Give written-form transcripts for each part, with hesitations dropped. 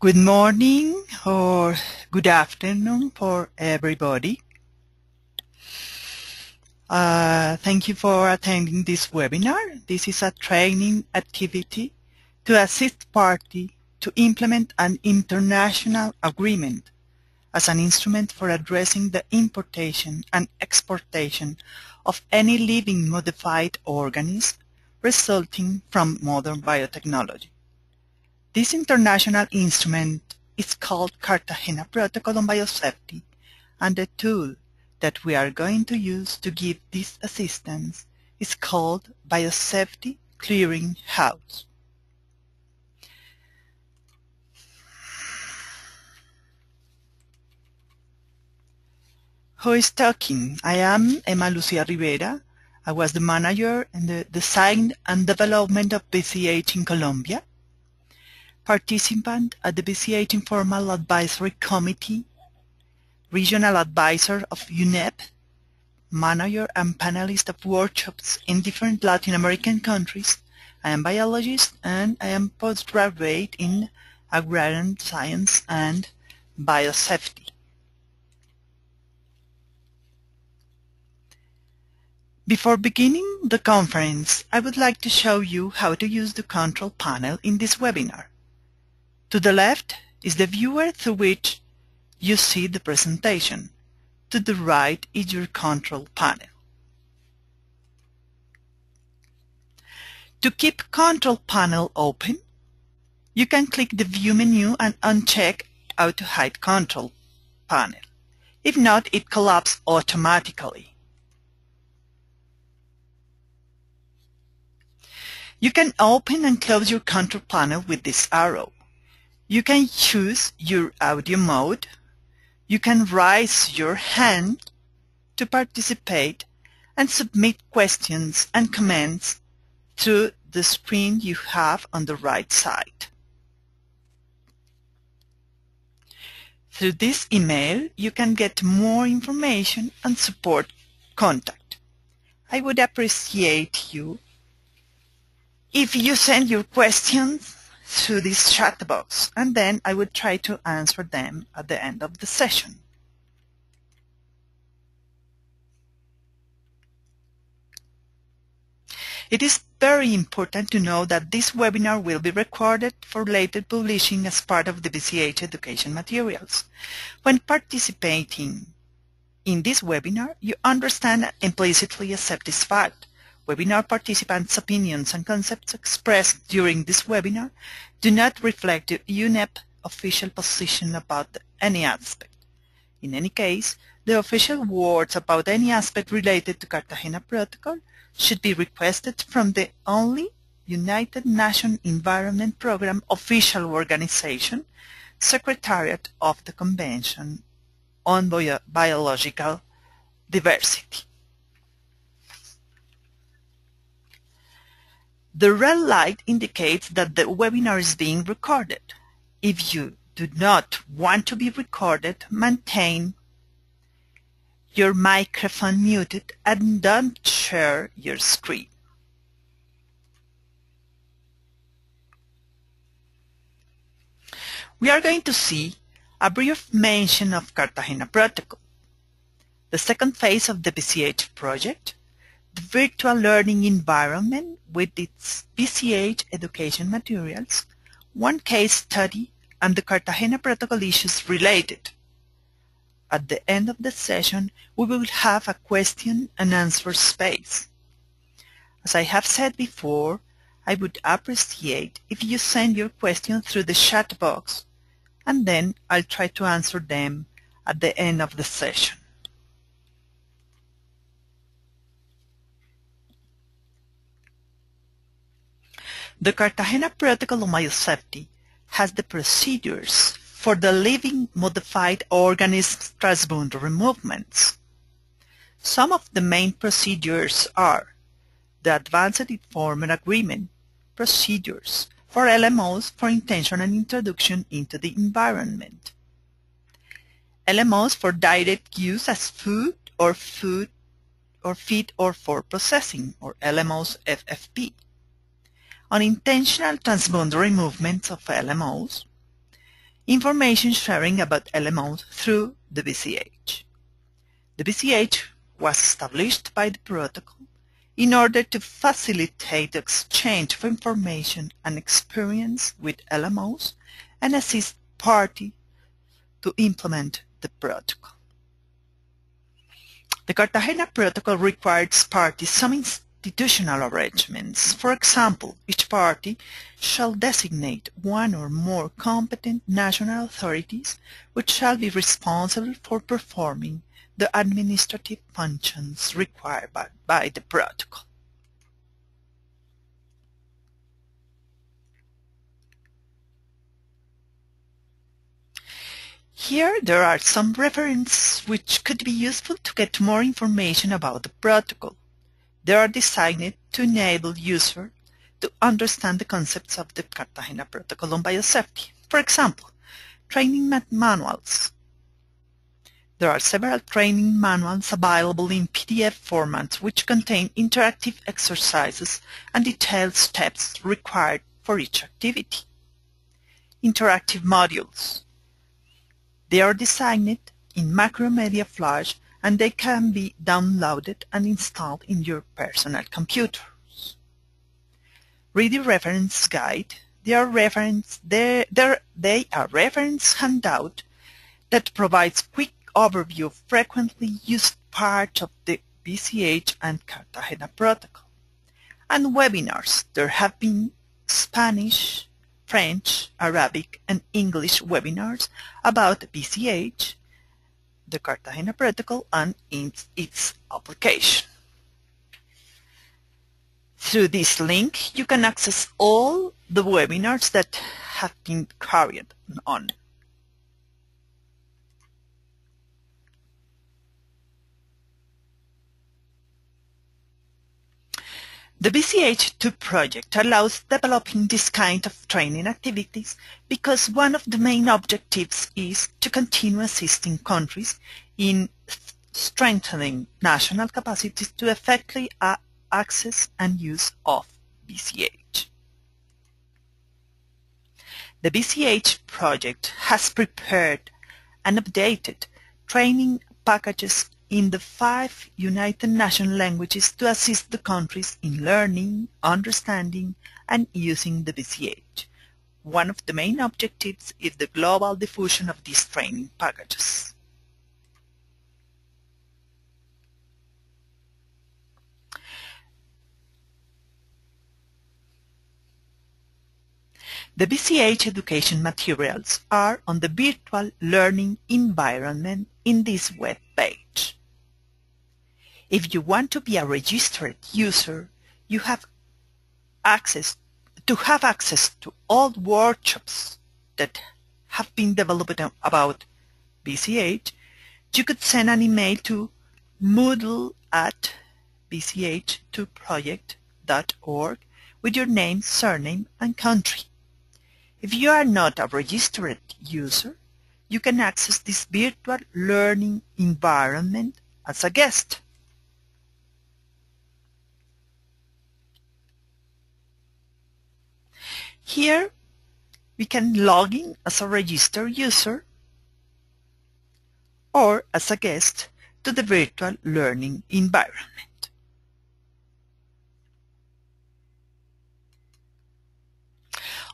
Good morning or good afternoon for everybody. Thank you for attending this webinar. This is a training activity to assist party to implement an international agreement as an instrument for addressing the importation and exportation of any living modified organism resulting from modern biotechnology. This international instrument is called Cartagena Protocol on Biosafety, and the tool that we are going to use to give this assistance is called Biosafety Clearing House. Who is talking? I am Emma Lucia Rivera. I was the manager in the design and development of BCH in Colombia, participant at the BCH Informal Advisory Committee, regional advisor of UNEP, manager and panelist of workshops in different Latin American countries. I am biologist and I am postgraduate in agrarian science and biosafety. Before beginning the conference, I would like to show you how to use the control panel in this webinar. To the left is the viewer through which you see the presentation. To the right is your control panel. To keep control panel open, you can click the View menu and uncheck Auto Hide Control panel. If not, it collapses automatically. You can open and close your control panel with this arrow. You can choose your audio mode. You can raise your hand to participate and submit questions and comments through the screen you have on the right side. Through this email, you can get more information and support contact. I would appreciate you if you send your questions through this chat box, and then I would try to answer them at the end of the session. It is very important to know that this webinar will be recorded for later publishing as part of the BCH education materials. When participating in this webinar, you understand and implicitly accept this fact. Webinar participants' opinions and concepts expressed during this webinar do not reflect the UNEP official position about any aspect. In any case, the official words about any aspect related to Cartagena Protocol should be requested from the only United Nations Environment Programme official organization, Secretariat of the Convention on Biological Diversity. The red light indicates that the webinar is being recorded. If you do not want to be recorded, maintain your microphone muted and don't share your screen. We are going to see a brief mention of Cartagena Protocol, the second phase of the BCH project, the virtual learning environment with its BCH education materials, one case study, and the Cartagena Protocol issues related. At the end of the session, we will have a question and answer space. As I have said before, I would appreciate if you send your question through the chat box, and then I'll try to answer them at the end of the session. The Cartagena Protocol on Biosafety has the procedures for the living modified organisms transboundary movements. Some of the main procedures are the Advanced Informed Agreement procedures for LMOs for intentional introduction into the environment, LMOs for direct use as food or feed or for processing, or LMOs FFP, unintentional transboundary movements of LMOs, information sharing about LMOs through the BCH. The BCH was established by the protocol in order to facilitate the exchange of information and experience with LMOs and assist parties to implement the protocol. The Cartagena Protocol requires parties some institutional arrangements. For example, each party shall designate one or more competent national authorities which shall be responsible for performing the administrative functions required by the protocol. Here there are some references which could be useful to get more information about the protocol. They are designed to enable users to understand the concepts of the Cartagena Protocol on biosafety. For example, training manuals. There are several training manuals available in PDF formats which contain interactive exercises and detailed steps required for each activity. Interactive modules. They are designed in Macromedia Flash and they can be downloaded and installed in your personal computers. Read the reference guide. They are reference handout that provides quick overview of frequently used parts of the BCH and Cartagena protocol. And webinars. There have been Spanish, French, Arabic, and English webinars about BCH, the Cartagena protocol, and its application. Through this link, you can access all the webinars that have been carried on. The BCH II project allows developing this kind of training activities because one of the main objectives is to continue assisting countries in strengthening national capacities to effectively access and use of BCH. The BCH project has prepared and updated training packages in the 5 United Nations languages to assist the countries in learning, understanding, and using the BCH. One of the main objectives is the global diffusion of these training packages. The BCH education materials are on the virtual learning environment in this web page. If you want to be a registered user, you have access to all workshops that have been developed about BCH. You could send an email to moodle@bch2project.org with your name, surname, and country. If you are not a registered user, you can access this virtual learning environment as a guest. Here, we can log in as a registered user or as a guest to the virtual learning environment.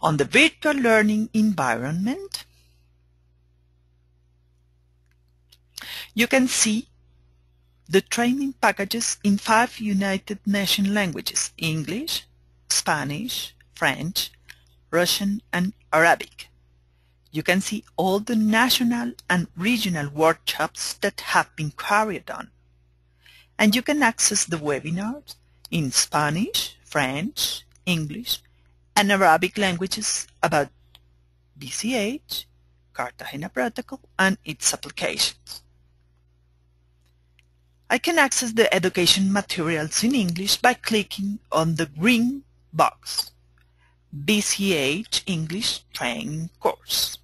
On the virtual learning environment, you can see the training packages in 5 United Nations languages: English, Spanish, French, Russian, and Arabic. You can see all the national and regional workshops that have been carried on. And you can access the webinars in Spanish, French, English, and Arabic languages about BCH, Cartagena Protocol, and its applications. I can access the education materials in English by clicking on the green box, BCH English Training Course.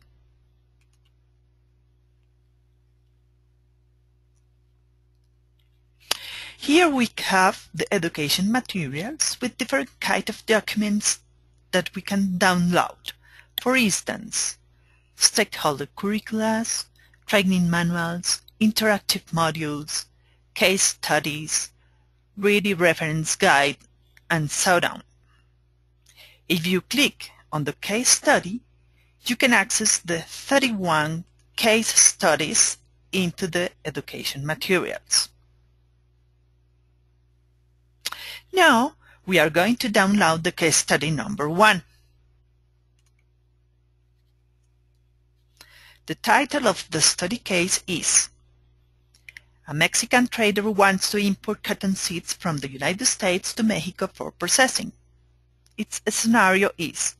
Here we have the education materials with different kinds of documents that we can download. For instance, stakeholder curricula, training manuals, interactive modules, case studies, ready reference guide, and so on. If you click on the case study, you can access the 31 case studies into the education materials. Now, we are going to download the case study number 1. The title of the study case is "A Mexican trader wants to import cotton seeds from the United States to Mexico for processing." Its scenario is,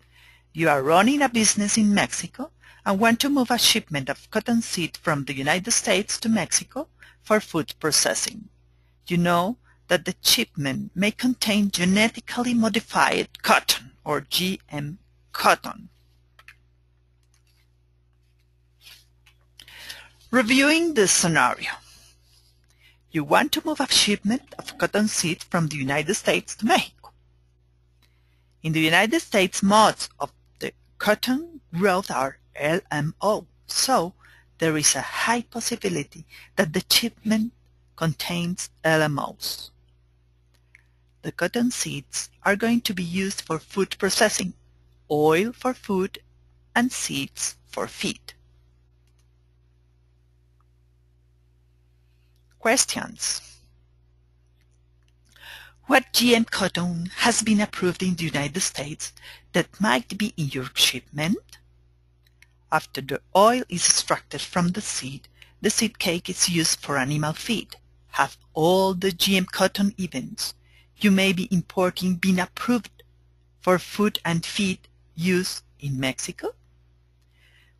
you are running a business in Mexico and want to move a shipment of cotton seed from the United States to Mexico for food processing. You know that the shipment may contain genetically modified cotton or GM cotton. Reviewing the scenario. You want to move a shipment of cotton seed from the United States to Mexico. In the United States, most of the cotton growth are LMO, so there is a high possibility that the shipment contains LMOs. The cotton seeds are going to be used for food processing, oil for food, and seeds for feed. Questions. What GM cotton has been approved in the United States that might be in your shipment? After the oil is extracted from the seed cake is used for animal feed. Have all the GM cotton events you may be importing been approved for food and feed use in Mexico?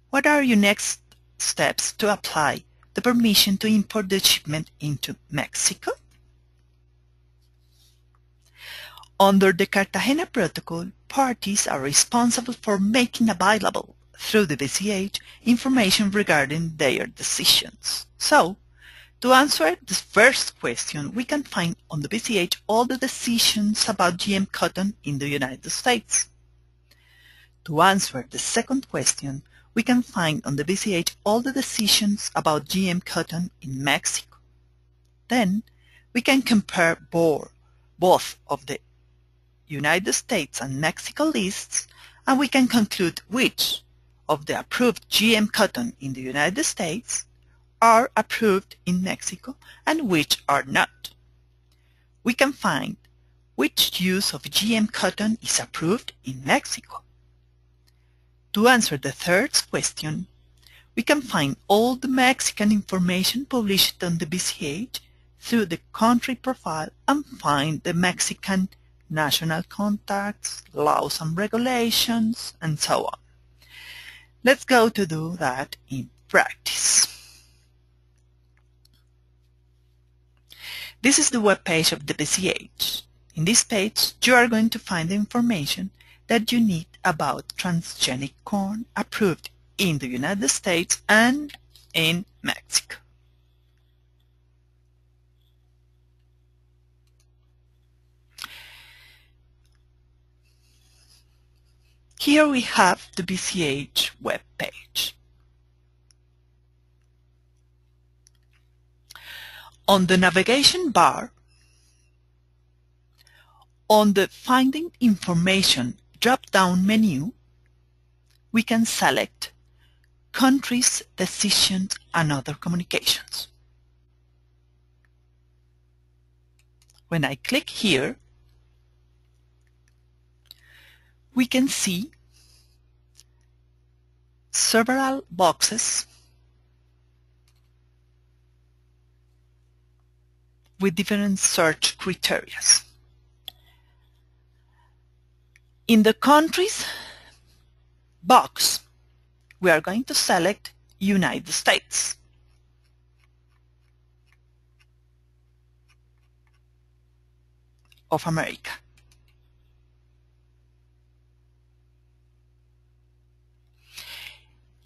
What are your next steps to apply the permission to import the shipment into Mexico? Under the Cartagena Protocol, parties are responsible for making available through the BCH information regarding their decisions. So, to answer the first question, we can find on the BCH all the decisions about GM cotton in the United States. To answer the second question, we can find on the BCH all the decisions about GM cotton in Mexico. Then, we can compare both of the United States and Mexico lists, and we can conclude which of the approved GM cotton in the United States are approved in Mexico and which are not. We can find which use of GM cotton is approved in Mexico. To answer the third question, we can find all the Mexican information published on the BCH through the country profile and find the Mexican national contacts, laws and regulations, and so on. Let's go to do that in practice. This is the web page of the BCH. In this page, you are going to find the information that you need about transgenic corn approved in the United States and in Mexico. Here we have the BCH web page. On the navigation bar, on the Finding Information drop-down menu, we can select Countries, Decisions, and Other Communications. When I click here, we can see several boxes with different search criteria. In the countries box, we are going to select United States. of America.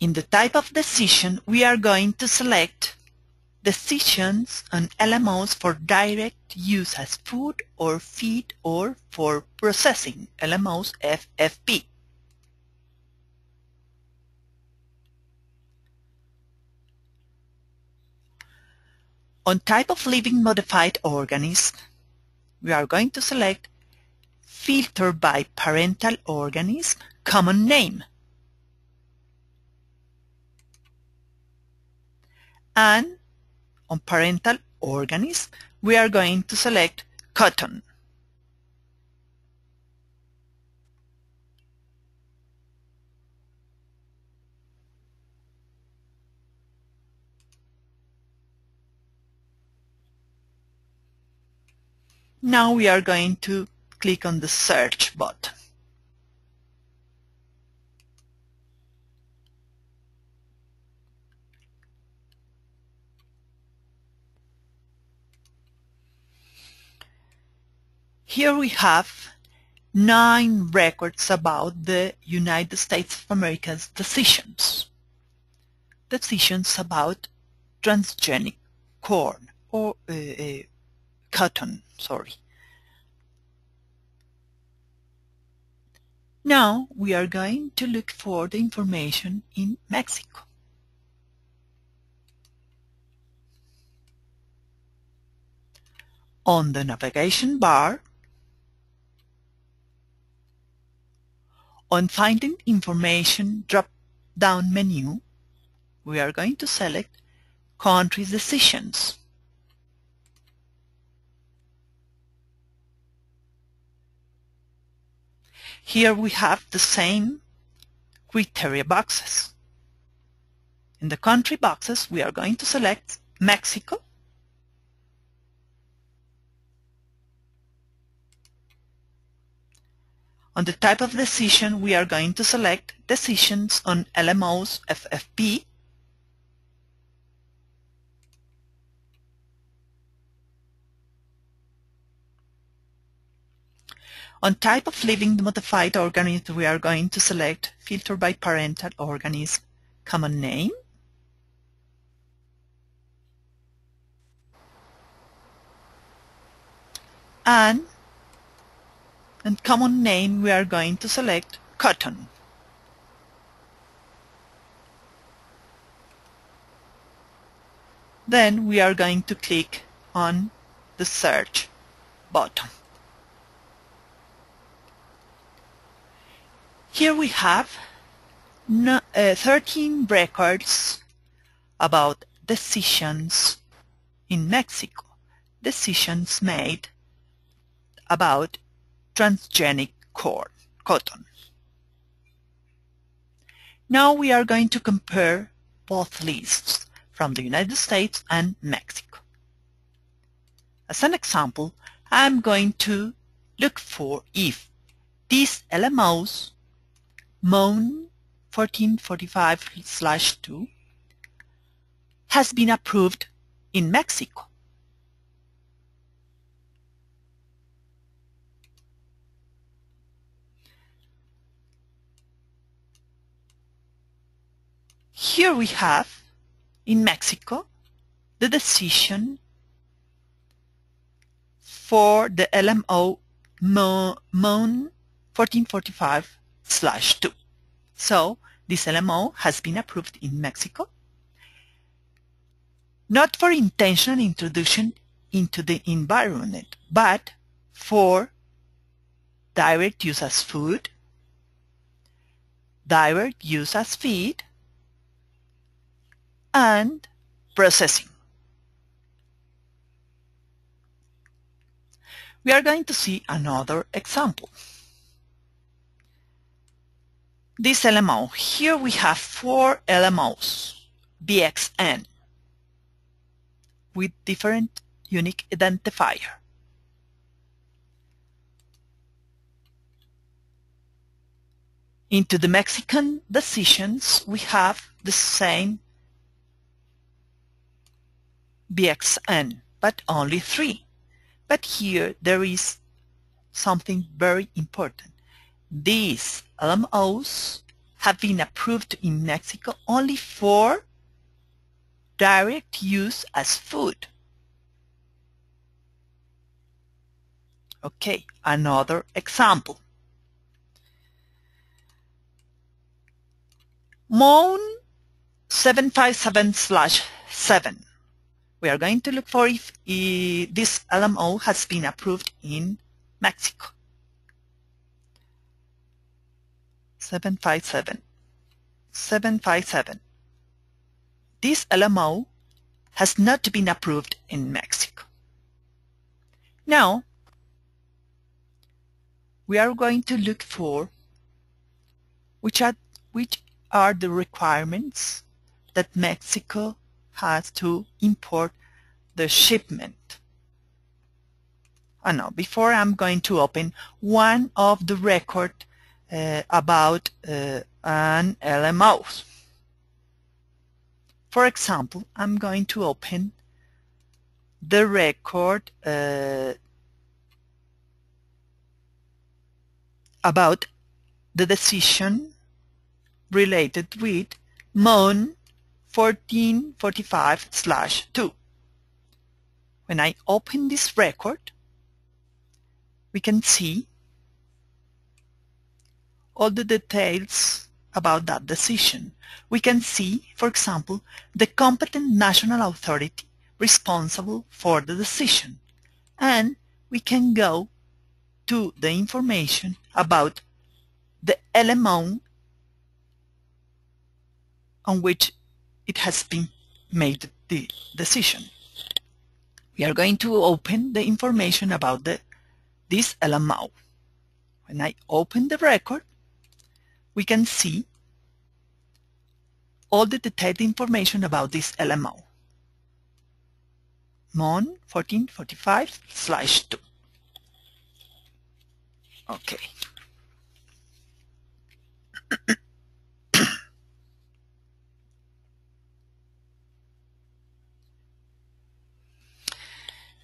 In the type of decision, we are going to select decisions on LMOs for direct use as food or feed or for processing, LMOs FFP. On type of living modified organism, we are going to select filter by parental organism, common name. And on parental organism, we are going to select cotton. Now we are going to click on the search button. Here we have 9 records about the United States of America's decisions. Decisions about transgenic corn or cotton, sorry. Now we are going to look for the information in Mexico. On the navigation bar, on Finding Information drop-down menu, we are going to select Country Decisions. Here we have the same criteria boxes. In the country boxes, we are going to select Mexico. On the type of decision, we are going to select Decisions on LMOs FFP. On type of living modified organism, we are going to select Filter by parental organism, common name. And common name, we are going to select cotton. Then we are going to click on the search button. Here we have 13 records about decisions in Mexico, decisions made about transgenic cotton. Now we are going to compare both lists from the United States and Mexico. As an example, I'm going to look for if these LMOs MON 1445/2 has been approved in Mexico. Here we have, in Mexico, the decision for the LMO MON 1445/2. So this LMO has been approved in Mexico, not for intentional introduction into the environment, but for direct use as food, direct use as feed, and processing. We are going to see another example. This LMO, here we have 4 LMOs, BXN, with different unique identifier. Into the Mexican decisions, we have the same BXN, but only 3. But here there is something very important. These LMOs have been approved in Mexico only for direct use as food. Okay, another example. MON 757/7, We are going to look for if this LMO has been approved in Mexico. 757. 757. This LMO has not been approved in Mexico. Now, we are going to look for which are the requirements that Mexico has to import the shipment. No, before I'm going to open one of the record about an LMO. For example, I'm going to open the record about the decision related with MON 1445/2. When I open this record, we can see all the details about that decision. We can see, for example, the competent national authority responsible for the decision, and we can go to the information about the LMO on which it has been made the decision. We are going to open the information about this LMO. When I open the record, we can see all the detailed information about this LMO. MON 1445/2. Okay.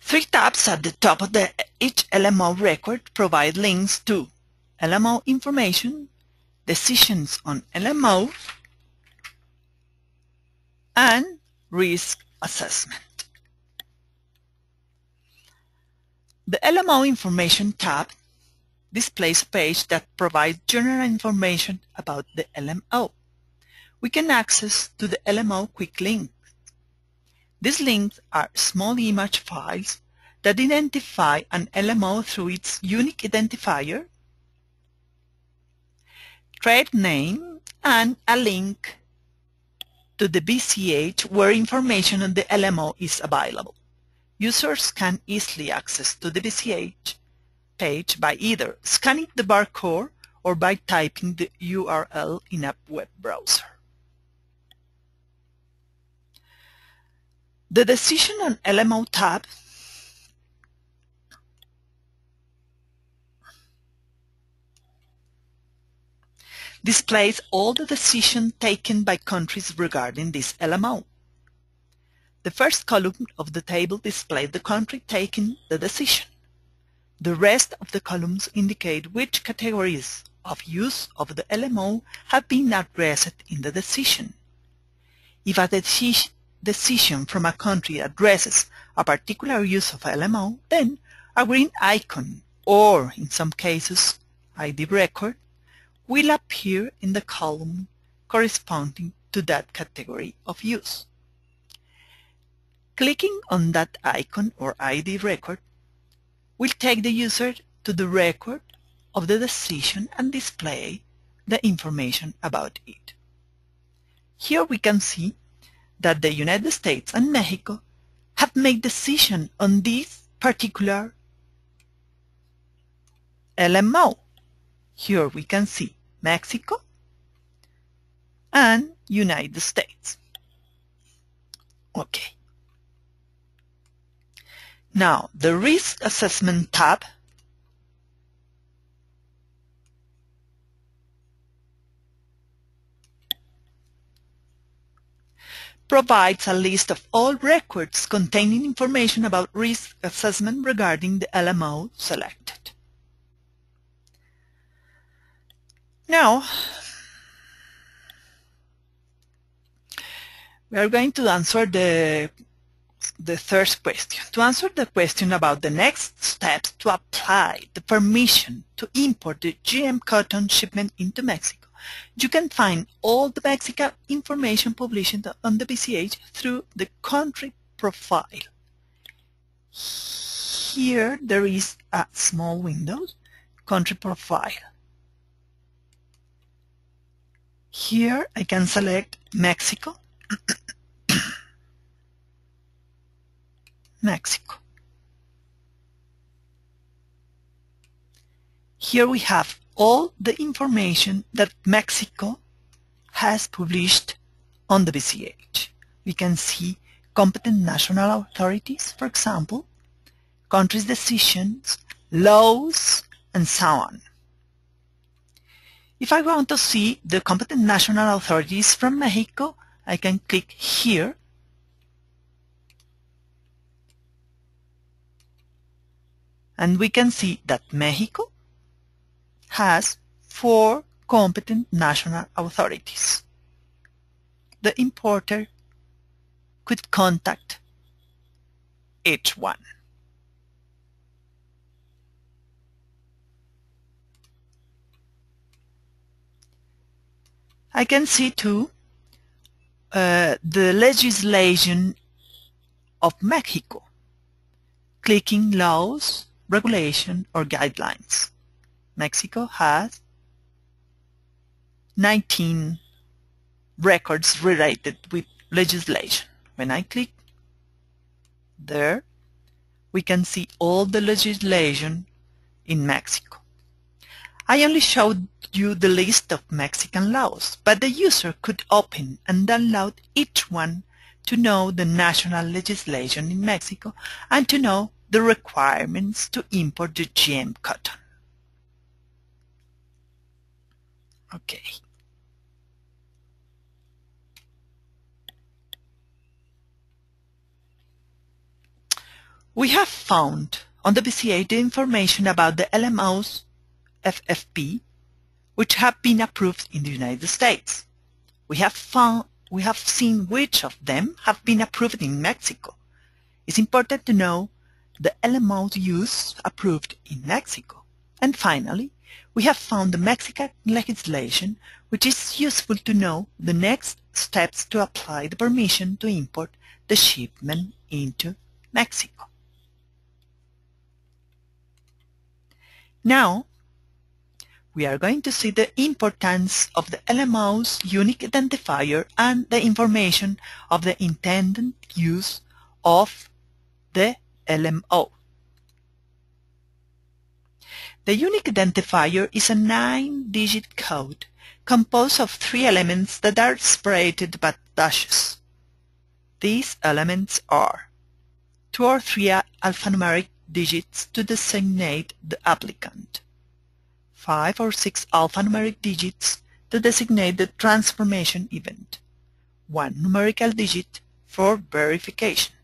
Three tabs at the top of each LMO record provide links to LMO information, decisions on LMO, and risk assessment. The LMO information tab displays a page that provides general information about the LMO. We can access to the LMO quick links. These links are small image files that identify an LMO through its unique identifier, trade name, and a link to the BCH where information on the LMO is available. Users can easily access to the BCH page by either scanning the barcode or by typing the URL in a web browser. The Decision on LMO tab displays all the decisions taken by countries regarding this LMO. The first column of the table displays the country taking the decision. The rest of the columns indicate which categories of use of the LMO have been addressed in the decision. If a decision from a country addresses a particular use of LMO, then a green icon, or in some cases, ID record, will appear in the column corresponding to that category of use. Clicking on that icon or ID record will take the user to the record of the decision and display the information about it. Here we can see that the United States and Mexico have made decisions on this particular LMO. Here we can see Mexico and United States. Okay. Now, the Risk Assessment tab provides a list of all records containing information about risk assessment regarding the LMO selected. Now, we are going to answer the first question. To answer the question about the next steps to apply the permission to import the GM cotton shipment into Mexico, you can find all the Mexican information published on the BCH through the country profile. Here there is a small window, country profile. Here I can select Mexico. Mexico. Here we have all the information that Mexico has published on the BCH. We can see competent national authorities, for example, countries' decisions, laws, and so on. If I want to see the competent national authorities from Mexico, I can click here. And we can see that Mexico has 4 competent national authorities. The importer could contact each one. I can see too the legislation of Mexico, clicking laws, regulation, or guidelines. Mexico has 19 records related with legislation. When I click there, we can see all the legislation in Mexico. I only showed you the list of Mexican laws, but the user could open and download each one to know the national legislation in Mexico and to know the requirements to import the GM cotton. Okay. We have found on the BCH the information about the LMOs FFP which have been approved in the United States. We have seen which of them have been approved in Mexico. It's important to know the LMOs used approved in Mexico. And finally, we have found the Mexican legislation, which is useful to know the next steps to apply the permission to import the shipment into Mexico. Now, we are going to see the importance of the LMO's unique identifier and the information of the intended use of the LMO. The unique identifier is a 9-digit code composed of 3 elements that are separated by dashes. These elements are 2 or 3 alphanumeric digits to designate the applicant, 5 or 6 alphanumeric digits to designate the transformation event, 1 numerical digit for verification.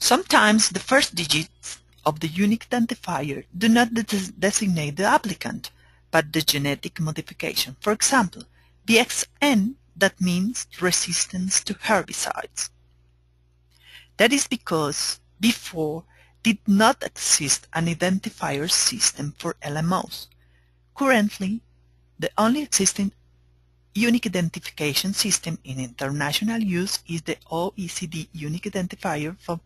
Sometimes the first digits of the unique identifier do not designate the applicant, but the genetic modification. For example, BXN, that means resistance to herbicides. That is because before did not exist an identifier system for LMOs. Currently, the only existing unique identification system in international use is the OECD unique identifier for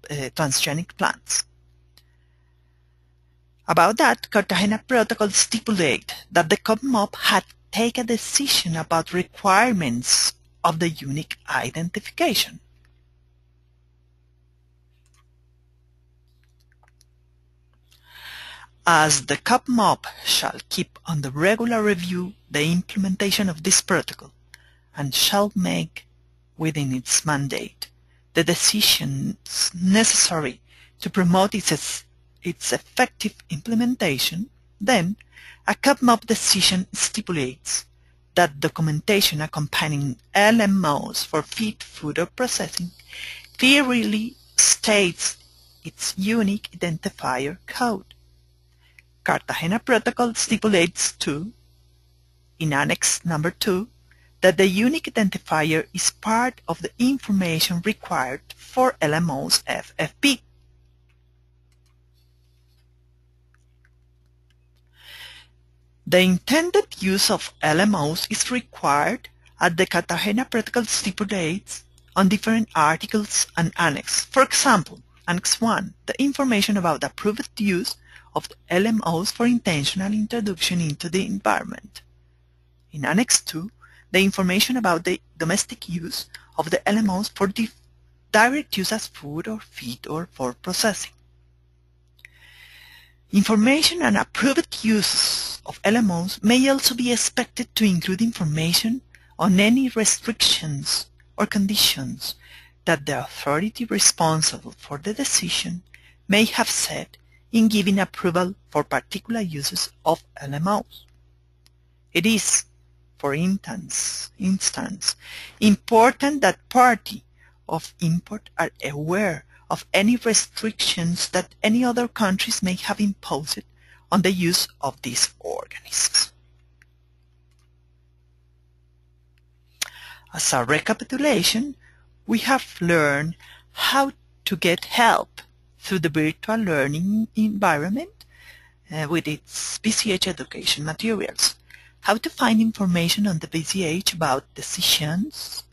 transgenic plants. About that, Cartagena Protocol stipulates that the COPMOP had taken a decision about requirements of the unique identification. As the COPMOP shall keep on the regular review the implementation of this protocol and shall make within its mandate the decisions necessary to promote its effective implementation, then a COPMOP decision stipulates that documentation accompanying LMOs for feed, food, or processing clearly states its unique identifier code. Cartagena Protocol stipulates too, in Annex number 2, that the unique identifier is part of the information required for LMO's FFP. The intended use of LMOs is required as the Cartagena Protocol stipulates on different articles and annexes. For example, Annex 1, the information about the approved use of the LMOs for intentional introduction into the environment. In Annex 2, the information about the domestic use of the LMOs for direct use as food or feed or for processing. Information on approved uses of LMOs may also be expected to include information on any restrictions or conditions that the authority responsible for the decision may have set in giving approval for particular uses of LMOs. It is, for instance, important that parties of import are aware of any restrictions that any other countries may have imposed on the use of these organisms. As a recapitulation, we have learned how to get help through the virtual learning environment with its BCH education materials, how to find information on the BCH about decisions,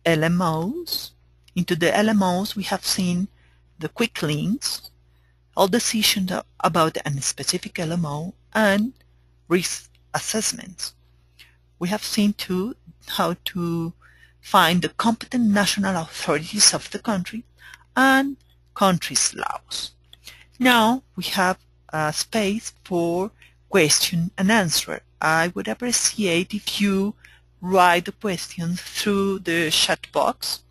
LMOs. Into the LMOs, we have seen the quick links, all decisions about a specific LMO, and risk assessments. We have seen too how to find the competent national authorities of the country and country's laws. Now we have a space for question and answer. I would appreciate if you write the questions through the chat box.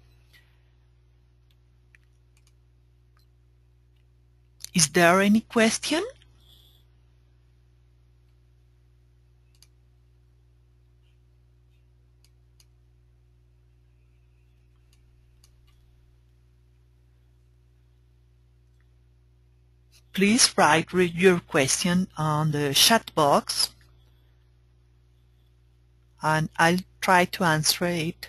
Is there any question? Please write your question on the chat box and I'll try to answer it.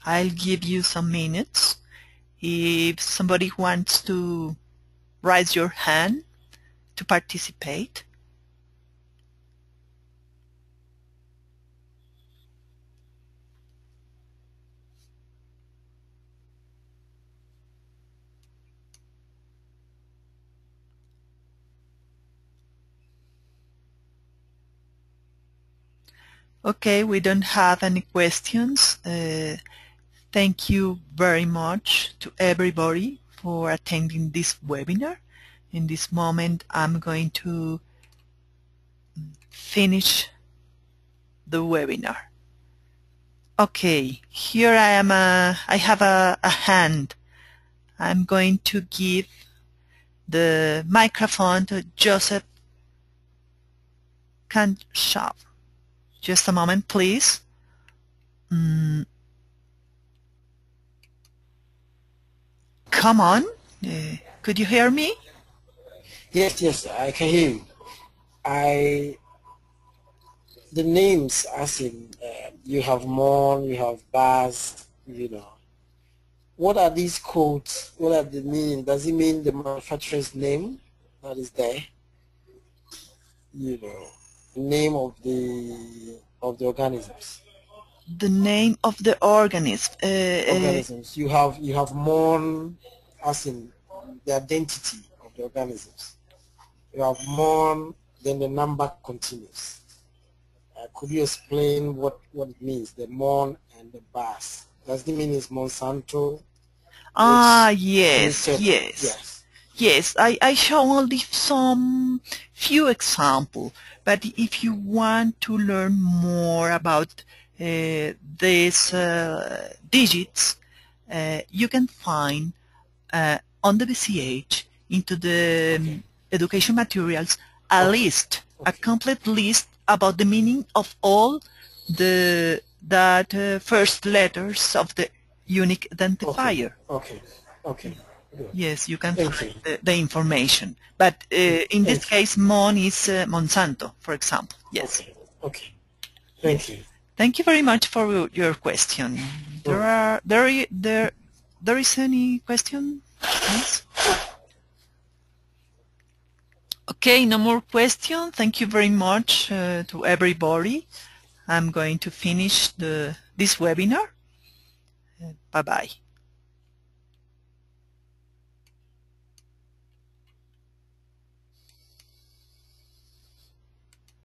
I'll give you some minutes. If somebody wants to raise your hand to participate. Okay, we don't have any questions. Thank you very much to everybody for attending this webinar. In this moment, I'm going to finish the webinar. Okay, here I am. I have a hand. I'm going to give the microphone to Joseph Kanshaw. Just a moment, please. Come on. Could you hear me? Yes, I can hear you. The names, as in, you have Mon, you have Baz, you know. What are these codes? What are the meaning? Does it mean the manufacturer's name that is there? You know, the name of the organisms. The name of the organism. Organisms. You have Mon, as in the identity of the organisms. You have Mon, then the number continues. Could you explain what it means, the Mon and the Baz? Does it mean it's Monsanto? Yes. I show only some few examples, but if you want to learn more about these digits, you can find on the BCH into the education materials a list, a complete list about the meaning of all that first letters of the unique identifier. Okay. Good. Yes, you can find the information. But in this case, Mon is Monsanto, for example. Yes. Okay. Thank you. Thank you very much for your question. there is any question? Yes? Okay, no more questions. Thank you very much to everybody. I'm going to finish this webinar. Bye-bye.